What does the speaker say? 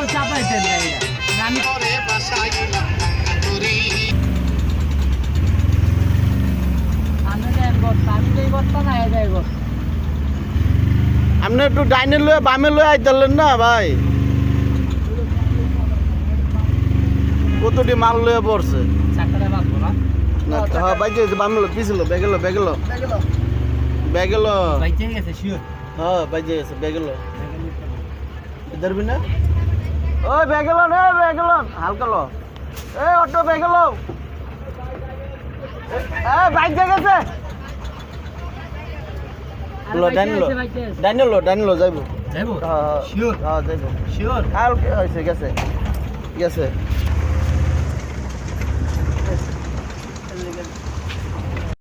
চাপাইতেন আমি আপনি একটু ডাইনে লয়ে বামে লয়ে আইতালেন না ভাই কতটি মাল লয়ে পড়ছে না হ্যাঁ বাইকে বামে লো পিছলো বেগেলো বেগেলো বেগেলো হ্যাঁ বাইকে গেছে বেগেলো ধরবি না ওই বেগেলো রে বেগেলো হালকা লো এই অটো বেগেলো বাইক গেছে ডাইনিলো যাইব হ্যাঁ যাইব শিওর কাল হয়েছে গেছে